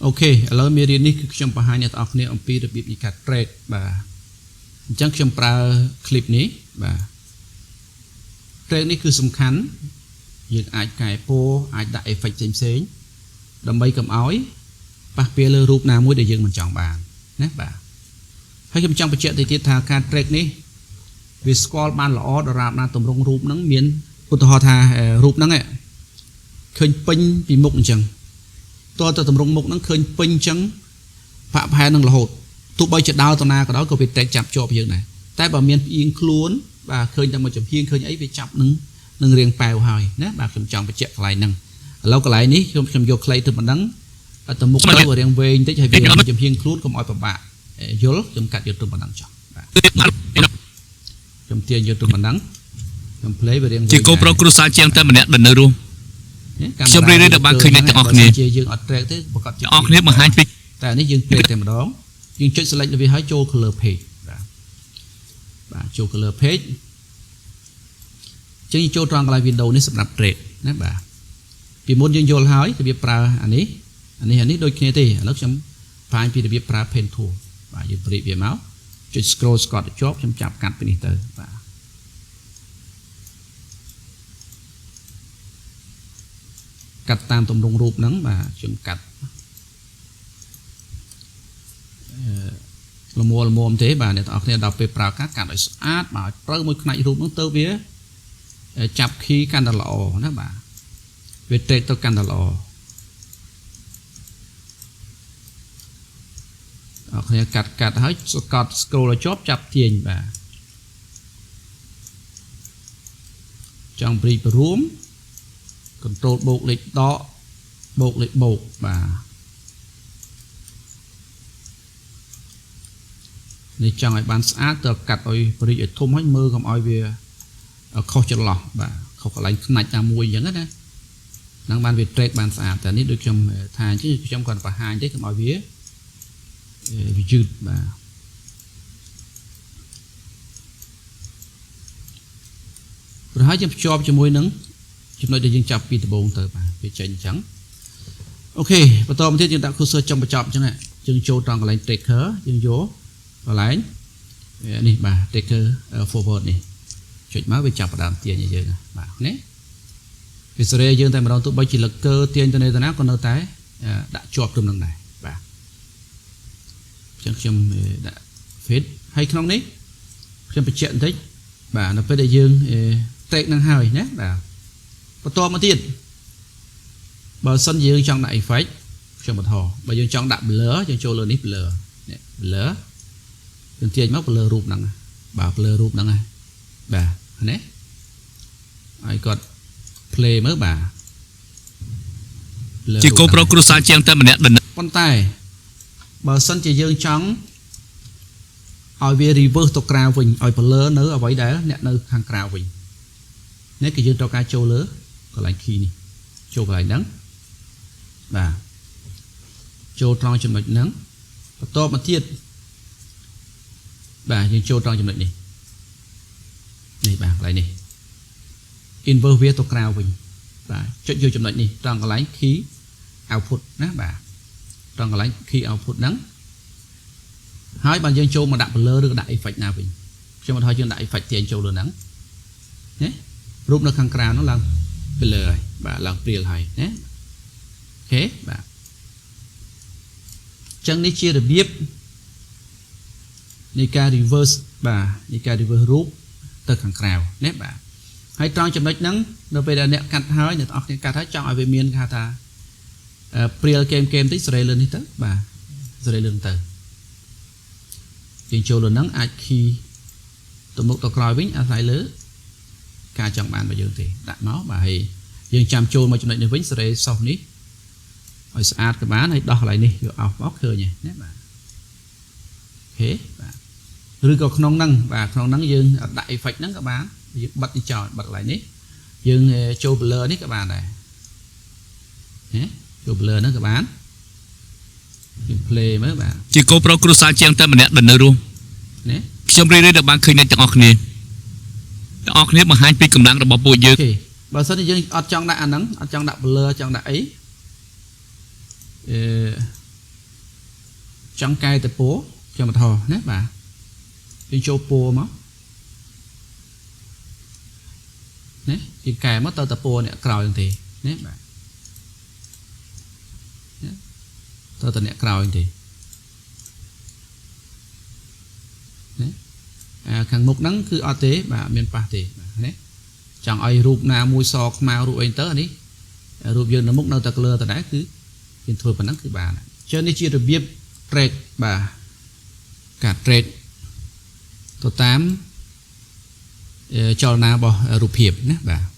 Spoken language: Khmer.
ok alors mi riêng níខ្ញុំបង្ហាញអ្នកទាំងអស់គ្នាអំពីរបៀបនៃការ track បាទអញ្ចឹងខ្ញុំប្រើ clip នេះបាទ track នេះគឺសំខាន់យើងអាចកែពណ៌អាចដាក់ effect ផ្សេងៗដើម្បីកុំឲ្យប៉ះពាល់លើរូបណាមួយដែលយើងមិនចង់បានណាបាទហើយខ្ញុំចង់បញ្ជាក់ទៅទៀតថាការ track នេះវាស្គាល់បានល្អដរាបណាទម្រង់រូបហ្នឹងមានឧទាហរណ៍ថារូបហ្នឹងឃើញពេញពីមុខអញ្ចឹងតើទៅទម្រង់មុខហ្នឹងឃើញពេញអញ្ចឹងបាក់ផែននឹងរហូតទោះបីជាដើរទៅណាក៏ដោយក៏វាតែចាប់ជាប់យើងដែរតែបើមានផ្អៀងខ្លួនបាទឃើញតែមួយចំហៀងឃើញអីវាចាប់នឹងរៀងប៉ែវហើយណាបាទខ្ញុំចង់បញ្ជាក់កន្លែងហ្នឹងឥឡូវកន្លែងនេះខ្ញុំយកខ្លីទៅប៉ុណ្ណឹងទៅមុខទៅរៀងវែងតិចហើយវាចំហៀងខ្លួនកុំឲ្យពិបាកយល់ខ្ញុំកាត់យកទៅប៉ុណ្ណឹងចុះបាទខ្ញុំទាញយកទៅប៉ុណ្ណឹងខ្ញុំ play វារៀងជាកូប្រូគ្រូសាជាងតែម្នាក់ដែលនៅរស់ខ្ញុំរៀនដល់បានឃើញអ្នកទាំងអស់គ្នាយើងអត់ track ទេប្រកាសជាអស់គ្នាបង្ហាញពីតែនេះយើង play តែម្ដងយើងចុច select វាឲ្យចូល color page បាទចូល color page ចឹងចូលត្រង់កន្លែង window នេះសម្រាប់ track ណាបាទពីមុនយើងយល់ហើយរបៀបប្រើអានេះដូចគ្នាទេឥឡូវខ្ញុំបង្ហាញពីរបៀបប្រើ pen tool បាទយើងព្រីវាមកចុច scroll ស្កត់ទៅជាប់ខ្ញុំចាប់កាត់ពីនេះទៅបាទកាត់តាមទម្រង់រូបហ្នឹងបាទខ្ញុំកាត់ល្មមទេបាទអ្នកទាំងអស់គ្នាដល់ពេលប្រើការកាត់ឲ្យស្អាតបាទត្រូវមួយផ្នែករូបហ្នឹងទៅវាចាប់ key កាន់តែល្អណាបាទវា track ទៅកាន់តែល្អអរគ្នាកាត់ហើយស្កត់ scroll ឲ្យជាប់ចាប់ទាញបាទចង់ព្រីបរួម control បូកលេខដកបូកលេខបូកបាទនេះចង់ឲ្យបានស្អាតទៅកាត់ឲ្យព្រីឲ្យធំហើយមើលកុំឲ្យវាខុសចន្លោះបាទខុសកន្លែងខ្នាច់ណាមួយអញ្ចឹងណាហ្នឹងបានវា track បានស្អាតតែនេះដូចខ្ញុំថាអញ្ចឹងខ្ញុំគាត់បង្ហាញទេកុំឲ្យវាយឺតបាទព្រោះហើយយើងភ្ជាប់ជាមួយនឹងចំណុចដែលយើងចាប់ពីដំបូងទៅបាទវាចេញអញ្ចឹងអូខេបន្តមកទៀតយើងដាក់ cursor ចុងបញ្ចប់អញ្ចឹងយើងចូលត្រង់កន្លែង tracker យើងយកកន្លែងនេះបាទ tracker forward នេះចុចមកវាចាប់ផ្ដើមទាញឲ្យយើងបាទនេះវាសេរីយើងតែម្ដងទោះបីជាលឹកកើទាញទៅណាក៏នៅតែដាក់ជាប់ត្រឹមនឹងដែរបាទអញ្ចឹងខ្ញុំដាក់ fit ហើយក្នុងនេះខ្ញុំបញ្ជាក់បន្តិចបាទនៅពេលដែលយើង track នឹងហើយណាបាទបន្តមកទៀតបើសិនយើងចង់ដាក់ effect ខ្ញុំបន្តបើយើងចង់ដាក់ blur យើងចូលលើនេះ blur នេះ blur យើងទាញមក blur រូបហ្នឹងបាទ blur រូបហ្នឹងហើយបាទនេះហើយគាត់ play មើលបាទជាកូប្រូគ្រូសាជាងតែម្នាក់ប៉ុន្តែបើសិនជាយើងចង់ឲ្យវា reverse ទៅក្រៅវិញឲ្យ blur នៅអ្វីដែលអ្នកនៅខាងក្រៅវិញនេះគឺយើងត្រូវការចូលលើកន្លែង key នេះចូលកន្លែងហ្នឹងបាទចូលត្រង់ចំណុចហ្នឹងបន្តមកទៀតបាទយើងចូលត្រង់ចំណុចនេះបាទកន្លែងនេះ inverse វាទៅក្រៅវិញបាទចុចយកចំណុចនេះត្រង់កន្លែង key output ណាបាទត្រង់កន្លែង key output ហ្នឹងហើយបើយើងចូលមកដាក់ blur ឬដាក់ effect ណាវិញខ្ញុំបន្តឲ្យយើងដាក់ effect ទាញចូលលើហ្នឹងណារូបនៅខាងក្រៅនោះឡើង blur ហើយបាទឡើងព្រាលហើយណាអូខេបាទចឹងនេះជារបៀបនៃការ reverse បាទនៃការ reverse រូបទៅខាងក្រៅណាបាទហើយត្រង់ចំណុចហ្នឹងនៅពេលដែលអ្នកកាត់ហើយអ្នកទាំងអស់គ្នាកាត់ហើយចង់ឲ្យវាមានគេថាព្រាលកេមតិចសេរីលឿននេះទៅបាទសេរីលឿនទៅយើងចូលលើហ្នឹងអាច key ទៅមុខទៅក្រោយវិញអាស្រ័យលើការចង់បានរបស់យើងទេដាក់មកបាទហើយយើងចាំចូលមកចំណុចនេះវិញសេរីសោះនេះឲ្យស្អាតក៏បានហើយដោះកន្លែងនេះយកអស់មកឃើញណាបាទអូខេបាទឬក៏ក្នុងហ្នឹងបាទក្នុងហ្នឹងយើងដាក់ effect ហ្នឹងក៏បានយើងបិទនេះចោលបិទកន្លែងនេះយើងចូល blur នេះក៏បានដែរណាចូល blur ហ្នឹងក៏បានយើង play មើលបាទជាកូប្រូគ្រូសាជាងតែម្នាក់ដែលនៅរស់ណាខ្ញុំរៀនដល់បានឃើញអ្នកទាំងអស់គ្នាបង្ហាញពីកម្លាំងរបស់ពួកយើងបើសិនជាយើងអត់ចង់ដាក់អាហ្នឹងអត់ចង់ដាក់ blur ចង់ដាក់អី trong cái tập bố cho một thò nè bà bên châu po mà nè thì cái mất tao tập po nè cào như thế nè bà tao tập nè cào như thế nè khang mục nắng cứ ở tế bà miền pa thế nè chẳng ai rụp nào mùi sọc màu rụp anh tớ này rụp dương nó múc nào ta lơ ta đã cứ hiện thôi phần nắng cứ bà này cho nên chia được biết trệt bà cả trệt tổ 8 cho na bỏ rụp hiệp nhé bà